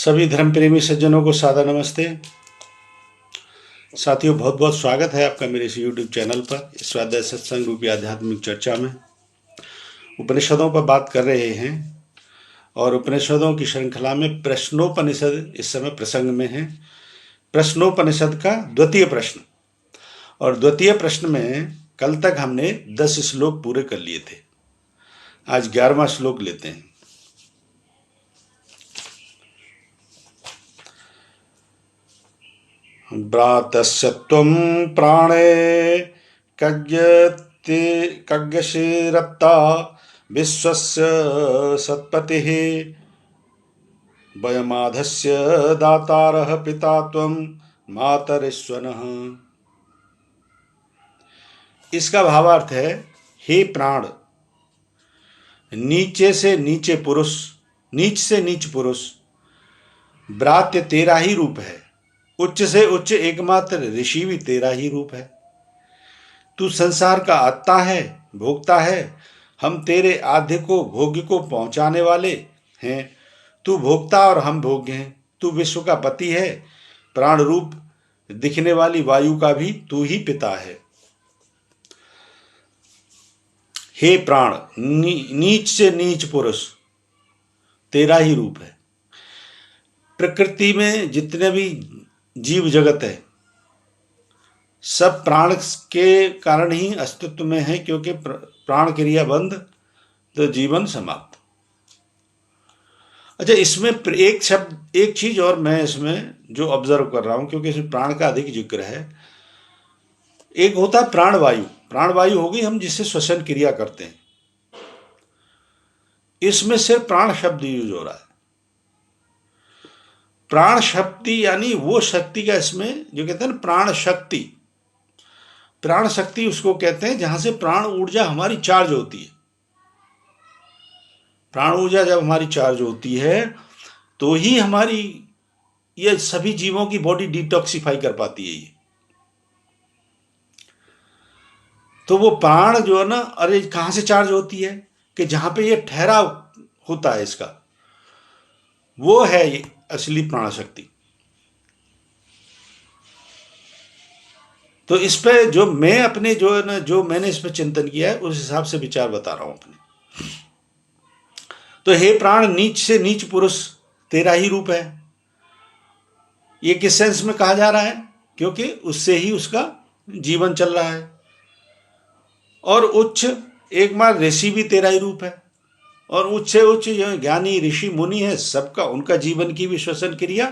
सभी धर्म प्रेमी सज्जनों को सादर नमस्ते। साथियों, बहुत बहुत स्वागत है आपका मेरे इस YouTube चैनल पर। स्वाध्याय सत्संग रूपी आध्यात्मिक चर्चा में उपनिषदों पर बात कर रहे हैं और उपनिषदों की श्रृंखला में प्रश्नोपनिषद इस समय प्रसंग में है। प्रश्नोपनिषद का द्वितीय प्रश्न, और द्वितीय प्रश्न में कल तक हमने 10 श्लोक पूरे कर लिए थे। आज 11वां श्लोक लेते हैं। भ्रातस्य त्वं प्राणे कज्ञशिरत्ता विश्वस्य सत्पतिः वयमाधस्य दातारः पिता त्वं मातरिश्वनः। इसका भावार्थ है, हे प्राण, नीचे से नीचे पुरुष, नीच से नीच पुरुष, भ्रात्य तेरा ही रूप है। उच्च से उच्च एकमात्र ऋषि भी तेरा ही रूप है। तू संसार का आत्ता है, भोगता है। हम तेरे आद्य को, भोग्य को पहुंचाने वाले हैं। तू भोक्ता और हम भोग्य हैं। तू विश्व का पति है। प्राण रूप दिखने वाली वायु का भी तू ही पिता है। हे प्राण, नीच से नीच पुरुष तेरा ही रूप है। प्रकृति में जितने भी जीव जगत है, सब प्राण के कारण ही अस्तित्व में है, क्योंकि प्राण क्रिया बंद तो जीवन समाप्त। अच्छा, इसमें एक शब्द, एक चीज और मैं इसमें जो ऑब्जर्व कर रहा हूं, क्योंकि इसमें प्राण का अधिक जिक्र है। एक होता है प्राणवायु। प्राणवायु होगी हम जिससे श्वसन क्रिया करते हैं। इसमें सिर्फ प्राण शब्द यूज हो रहा है। प्राण शक्ति यानी वो शक्ति का, इसमें जो कहते हैं ना प्राण शक्ति, प्राण शक्ति उसको कहते हैं जहां से प्राण ऊर्जा हमारी चार्ज होती है। प्राण ऊर्जा जब हमारी चार्ज होती है तो ही हमारी ये सभी जीवों की बॉडी डिटॉक्सिफाई कर पाती है। ये तो वो प्राण जो है ना, अरे कहां से चार्ज होती है कि जहां पे ये ठहराव होता है इसका, वो है ये असली प्राण शक्ति। तो इस पे जो मैं अपने जो है ना, जो मैंने इस पे चिंतन किया है, उस हिसाब से विचार बता रहा हूं अपने। तो हे प्राण, नीच से नीच पुरुष तेरा ही रूप है। ये किस सेंस में कहा जा रहा है? क्योंकि उससे ही उसका जीवन चल रहा है। और उच्च एकमात्र ऋषि भी तेरा ही रूप है। और उच्च से उच्च जो ज्ञानी ऋषि मुनि है, सबका, उनका जीवन की भी श्वसन क्रिया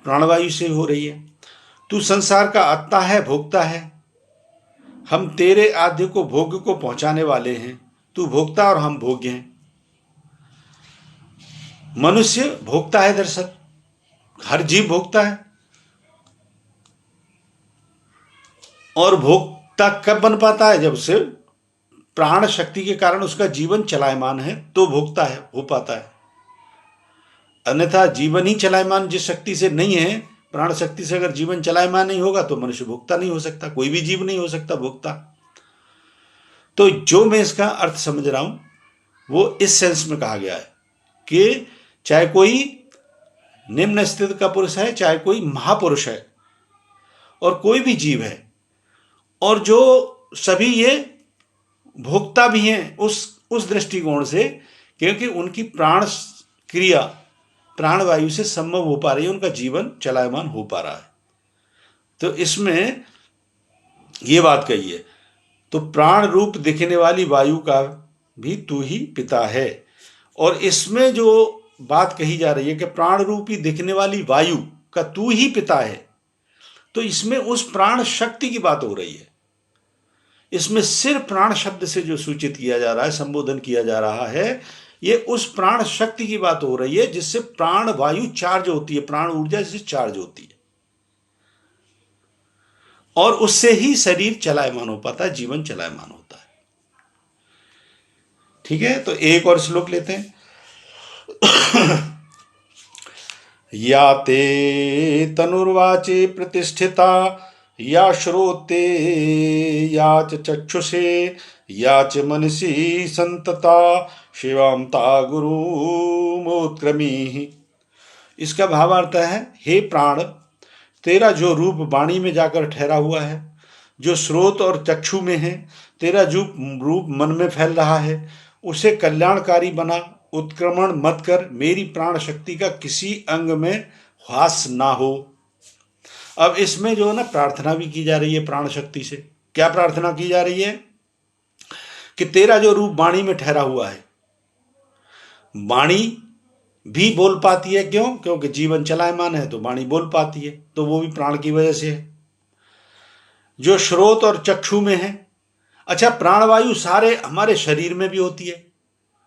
प्राणवायु से हो रही है। तू संसार का आत्ता है, भोगता है। हम तेरे आद्य को, भोग्य को पहुंचाने वाले हैं। तू भोक्ता और हम भोग्य हैं। मनुष्य भोगता है, दरअसल हर जीव भोगता है। और भोक्ता कब बन पाता है? जब से प्राण शक्ति के कारण उसका जीवन चलायमान है तो भोक्ता है, हो पाता है। अन्यथा जीवन ही चलायमान जिस शक्ति से नहीं है, प्राण शक्ति से अगर जीवन चलायमान नहीं होगा तो मनुष्य भोक्ता नहीं हो सकता। कोई भी जीव नहीं हो सकता भोक्ता। तो जो मैं इसका अर्थ समझ रहा हूं वो इस सेंस में कहा गया है कि चाहे कोई निम्न स्थिति का पुरुष है, चाहे कोई महापुरुष है, और कोई भी जीव है, और जो सभी ये भोक्ता भी हैं उस दृष्टिकोण से, क्योंकि उनकी प्राण क्रिया प्राणवायु से संभव हो पा रही है, उनका जीवन चलायमान हो पा रहा है। तो इसमें ये बात कही है। तो प्राण रूप दिखने वाली वायु का भी तू ही पिता है। और इसमें जो बात कही जा रही है कि प्राण रूपी दिखने वाली वायु का तू ही पिता है, तो इसमें उस प्राण शक्ति की बात हो रही है। इसमें सिर्फ प्राण शब्द से जो सूचित किया जा रहा है, संबोधन किया जा रहा है, ये उस प्राण शक्ति की बात हो रही है जिससे प्राण वायु चार्ज होती है, प्राण ऊर्जा जिससे चार्ज होती है, और उससे ही शरीर चलायमान हो पाता है, जीवन चलायमान होता है। ठीक है, तो एक और श्लोक लेते हैं। या ते तनुर्वाचे प्रतिष्ठिता, या श्रोते, या च चक्षुषे, या च मनसि संतता, शिवां ता गुरुमोत्क्रमी। इसका भावार्थ है, हे प्राण, तेरा जो रूप वाणी में जाकर ठहरा हुआ है, जो स्रोत और चक्षु में है, तेरा जो रूप मन में फैल रहा है, उसे कल्याणकारी बना, उत्क्रमण मत कर, मेरी प्राण शक्ति का किसी अंग में ह्रास ना हो। अब इसमें जो है ना प्रार्थना भी की जा रही है प्राण शक्ति से। क्या प्रार्थना की जा रही है? कि तेरा जो रूप वाणी में ठहरा हुआ है, वाणी भी बोल पाती है, क्यों? क्योंकि जीवन चलायमान है तो वाणी बोल पाती है, तो वो भी प्राण की वजह से है। जो स्रोत और चक्षु में है, अच्छा प्राणवायु सारे हमारे शरीर में भी होती है,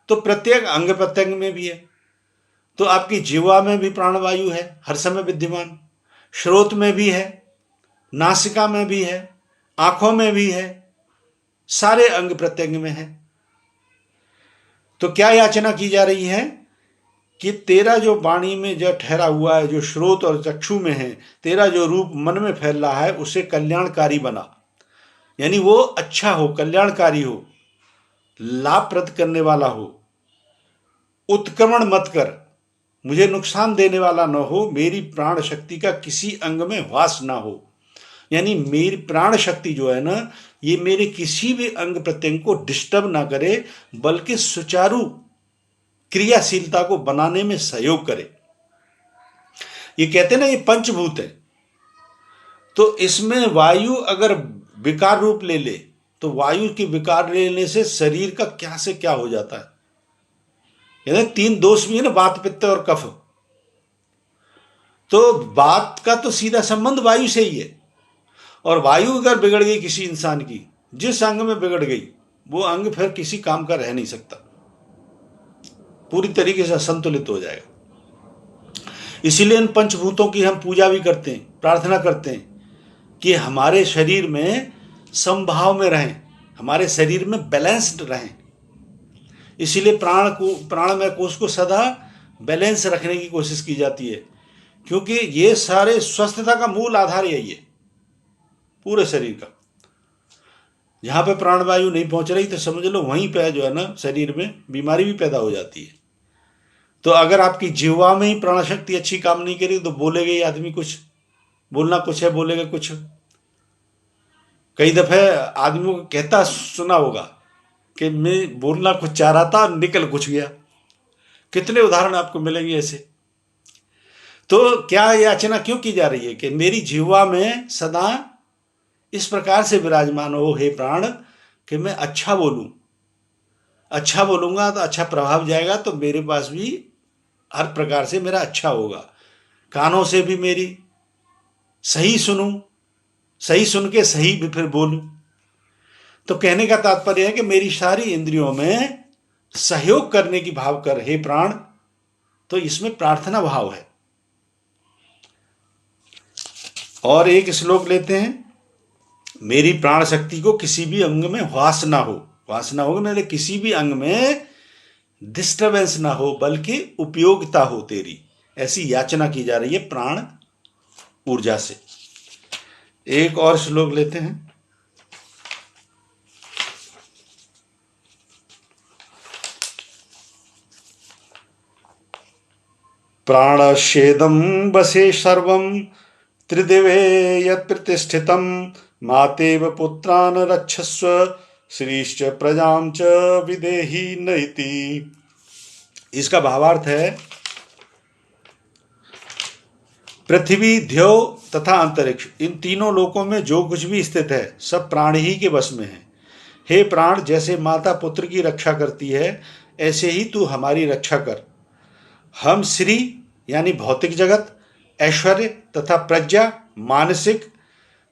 तो प्रत्येक अंग प्रत्यंग में भी है। तो आपकी जीवा में भी प्राणवायु है, हर समय विद्यमान, स्रोत में भी है, नासिका में भी है, आंखों में भी है, सारे अंग प्रत्यंग में है। तो क्या याचना की जा रही है? कि तेरा जो वाणी में जो ठहरा हुआ है, जो स्रोत और चक्षु में है, तेरा जो रूप मन में फैल रहा है, उसे कल्याणकारी बना, यानी वो अच्छा हो, कल्याणकारी हो, लाभप्रद करने वाला हो। उत्क्रमण मत कर, मुझे नुकसान देने वाला न हो, मेरी प्राण शक्ति का किसी अंग में ह्रास ना हो, यानी मेरी प्राण शक्ति जो है ना, ये मेरे किसी भी अंग प्रत्यंग को डिस्टर्ब ना करे, बल्कि सुचारू क्रियाशीलता को बनाने में सहयोग करे। ये कहते ना, ये पंचभूत है, तो इसमें वायु अगर विकार रूप ले ले, तो वायु की विकार लेने से शरीर का क्या से क्या हो जाता है। यानी 3 दोष भी है ना, वात पित्त और कफ। तो वात का तो सीधा संबंध वायु से ही है, और वायु अगर बिगड़ गई किसी इंसान की, जिस अंग में बिगड़ गई, वो अंग फिर किसी काम का रह नहीं सकता, पूरी तरीके से असंतुलित हो जाएगा। इसीलिए इन पंचभूतों की हम पूजा भी करते हैं, प्रार्थना करते हैं कि हमारे शरीर में समभाव में रहें, हमारे शरीर में बैलेंस्ड रहें। इसीलिए प्राणमय कोश को सदा बैलेंस रखने की कोशिश की जाती है, क्योंकि ये सारे स्वस्थता का मूल आधार यही है, पूरे शरीर का। जहां पे प्राणवायु नहीं पहुंच रही, तो समझ लो वहीं पे जो है ना, शरीर में बीमारी भी पैदा हो जाती है। तो अगर आपकी जीवा में ही प्राण शक्ति अच्छी काम नहीं करी, तो बोलेगा ही आदमी कुछ, बोलना कुछ है, बोलेगा कुछ। कई दफे आदमियों को कहता सुना होगा कि मैं बोलना कुछ चाह रहा था, निकल कुछ गया। कितने उदाहरण आपको मिलेंगे ऐसे। तो क्या याचना क्यों की जा रही है? कि मेरी जीवा में सदा इस प्रकार से विराजमान हो, हे प्राण, कि मैं अच्छा बोलूं। अच्छा बोलूंगा तो अच्छा प्रभाव जाएगा, तो मेरे पास भी हर प्रकार से मेरा अच्छा होगा। कानों से भी मेरी सही सुनूं, सही सुन के सही भी फिर बोलूं। तो कहने का तात्पर्य है कि मेरी सारी इंद्रियों में सहयोग करने की भाव कर, हे प्राण। तो इसमें प्रार्थना भाव है। और एक श्लोक लेते हैं, मेरी प्राण शक्ति को किसी भी अंग में ह्रास ना हो। ह्रास ना हो मेरे किसी भी अंग में डिस्टर्बेंस ना हो, बल्कि उपयोगिता हो तेरी, ऐसी याचना की जा रही है प्राण ऊर्जा से। एक और श्लोक लेते हैं, प्राणश्चेदं वसे सर्वं त्रिदिवे यत्प्रतिष्ठितं, मातेव पुत्रान् रक्षस्व श्रीश्च प्रजां च विदेहि नैति। इसका भावार्थ है, पृथ्वी, द्यौ तथा अंतरिक्ष, इन तीनों लोकों में जो कुछ भी स्थित है, सब प्राण ही के वश में है। हे प्राण, जैसे माता पुत्र की रक्षा करती है, ऐसे ही तू हमारी रक्षा कर। हम श्री यानी भौतिक जगत, ऐश्वर्य तथा प्रज्ञा, मानसिक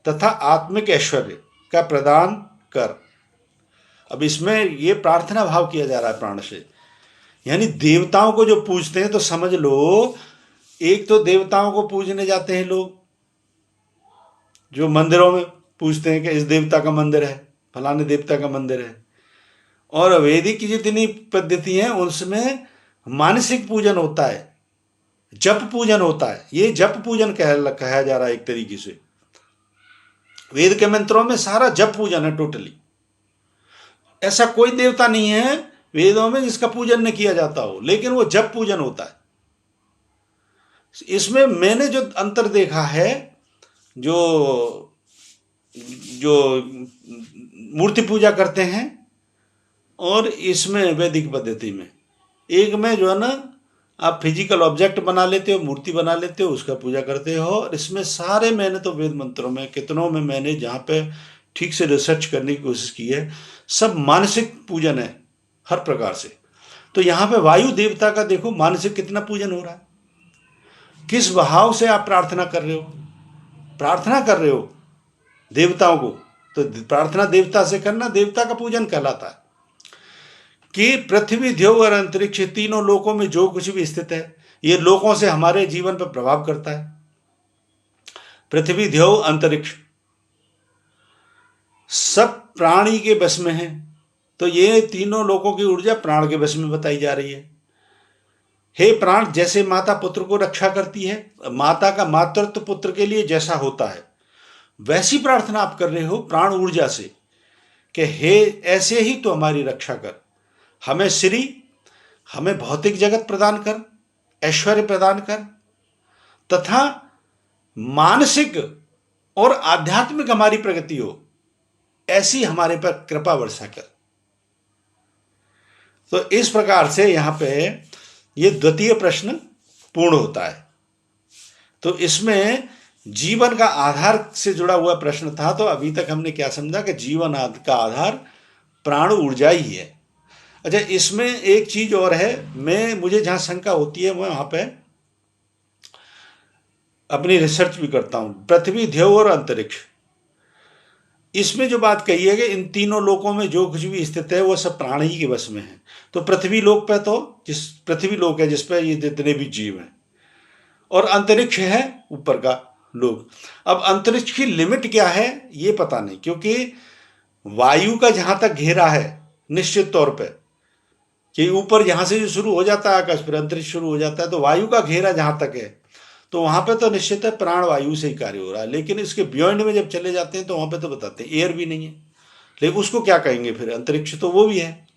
तथा आत्मिक ऐश्वर्य का प्रदान कर। अब इसमें ये प्रार्थना भाव किया जा रहा है प्राण से। यानी देवताओं को जो पूजते हैं, तो समझ लो, एक तो देवताओं को पूजने जाते हैं लोग, जो मंदिरों में पूजते हैं कि इस देवता का मंदिर है, फलाने देवता का मंदिर है। और वैदिक की जितनी पद्धति है, उसमें मानसिक पूजन होता है, जप पूजन होता है। ये जप पूजन कहा जा रहा है एक तरीके से। वेद के मंत्रों में सारा जप पूजन है टोटली। ऐसा कोई देवता नहीं है वेदों में जिसका पूजन न किया जाता हो, लेकिन वो जप पूजन होता है। इसमें मैंने जो अंतर देखा है, जो जो मूर्ति पूजा करते हैं और इसमें वैदिक पद्धति में, एक में जो है ना आप फिजिकल ऑब्जेक्ट बना लेते हो, मूर्ति बना लेते हो, उसका पूजा करते हो। और इसमें सारे मैंने तो वेद मंत्रों में कितनों में मैंने जहाँ पे ठीक से रिसर्च करने की कोशिश की है, सब मानसिक पूजन है हर प्रकार से। तो यहाँ पे वायु देवता का देखो मानसिक कितना पूजन हो रहा है, किस भाव से आप प्रार्थना कर रहे हो, प्रार्थना कर रहे हो देवताओं को, तो प्रार्थना देवता से करना देवता का पूजन कहलाता है। कि पृथ्वी, देव और अंतरिक्ष, तीनों लोकों में जो कुछ भी स्थित है, ये लोकों से हमारे जीवन पर प्रभाव करता है। पृथ्वी, देव, अंतरिक्ष सब प्राणी के बस में है। तो ये तीनों लोकों की ऊर्जा प्राण के बस में बताई जा रही है। हे प्राण, जैसे माता पुत्र को रक्षा करती है, माता का मातृत्व पुत्र के लिए जैसा होता है, वैसी प्रार्थना आप कर रहे हो प्राण ऊर्जा से कि हे ऐसे ही तो हमारी रक्षा कर, हमें श्री, हमें भौतिक जगत प्रदान कर, ऐश्वर्य प्रदान कर, तथा मानसिक और आध्यात्मिक हमारी प्रगति हो, ऐसी हमारे पर कृपा वर्षा कर। तो इस प्रकार से यहां पे ये द्वितीय प्रश्न पूर्ण होता है। तो इसमें जीवन का आधार से जुड़ा हुआ प्रश्न था। तो अभी तक हमने क्या समझा कि जीवन का आधार प्राण ऊर्जा ही है। अच्छा, इसमें एक चीज और है, मुझे जहां शंका होती है मैं वहां पे अपनी रिसर्च भी करता हूं। पृथ्वी, देव और अंतरिक्ष, इसमें जो बात कही है कि इन तीनों लोकों में जो कुछ भी स्थित है वो सब प्राण ही के वश में है। तो पृथ्वी लोक पे तो जिस पृथ्वी लोक है जिस पे ये जितने भी जीव हैं, और अंतरिक्ष है ऊपर का लोक। अब अंतरिक्ष की लिमिट क्या है ये पता नहीं, क्योंकि वायु का जहां तक घेरा है निश्चित तौर पे कि ऊपर यहां से जो शुरू हो जाता है आकाश, फिर अंतरिक्ष शुरू हो जाता है, तो वायु का घेरा जहां तक है तो वहां पे तो निश्चित है प्राण वायु से ही कार्य हो रहा है। लेकिन इसके बियॉन्ड में जब चले जाते हैं तो वहां पे तो बताते हैं एयर भी नहीं है, लेकिन उसको क्या कहेंगे फिर, अंतरिक्ष तो वो भी है।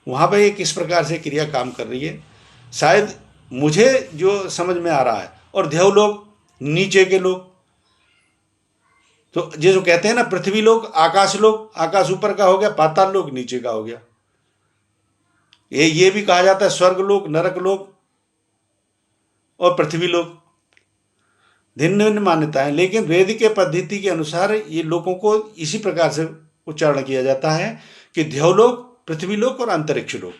वहां पे किस प्रकार से क्रिया काम कर रही है शायद मुझे जो समझ में आ रहा है। और देव लोग नीचे के लोग, तो जो कहते हैं ना पृथ्वी लोग, आकाश लोग, आकाश ऊपर का हो गया, पाताल लोग नीचे का हो गया। ये भी कहा जाता है स्वर्ग लोग, नरक लोग और पृथ्वी लोग, भिन्न भिन्न मान्यताएं। लेकिन वेद के पद्धति के अनुसार ये लोगों को इसी प्रकार से उच्चारण किया जाता है कि देवलोक, पृथ्वी लोक और अंतरिक्ष लोक।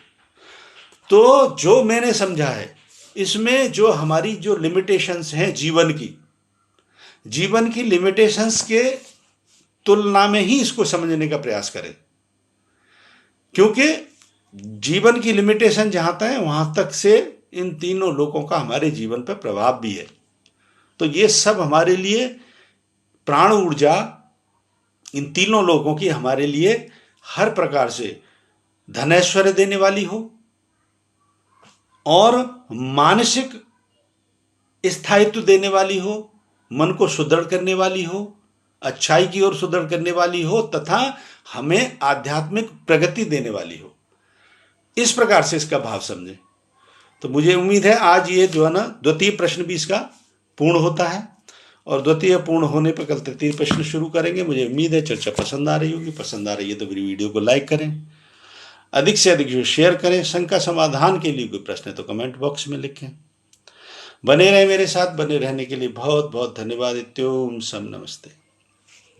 तो जो मैंने समझा है इसमें जो हमारी जो लिमिटेशंस हैं जीवन की लिमिटेशंस के तुलना में ही इसको समझने का प्रयास करें, क्योंकि जीवन की लिमिटेशन जहां तक है वहां तक से इन तीनों लोकों का हमारे जीवन पर प्रभाव भी है। तो ये सब हमारे लिए प्राण ऊर्जा इन तीनों लोगों की हमारे लिए हर प्रकार से धनैश्वर्य देने वाली हो और मानसिक स्थायित्व देने वाली हो, मन को सुदृढ़ करने वाली हो, अच्छाई की ओर सुदृढ़ करने वाली हो, तथा हमें आध्यात्मिक प्रगति देने वाली हो। इस प्रकार से इसका भाव समझें। तो मुझे उम्मीद है आज ये जो है ना द्वितीय प्रश्न भी इसका पूर्ण होता है, और द्वितीय पूर्ण होने पर कल तृतीय प्रश्न शुरू करेंगे। मुझे उम्मीद है चर्चा पसंद आ रही होगी। पसंद आ रही है तो मेरी वीडियो को लाइक करें, अधिक से अधिक शेयर करें। शंका समाधान के लिए कोई प्रश्न है तो कमेंट बॉक्स में लिखें। बने रहे मेरे साथ, बने रहने के लिए बहुत बहुत धन्यवाद। इत्योम सम नमस्ते।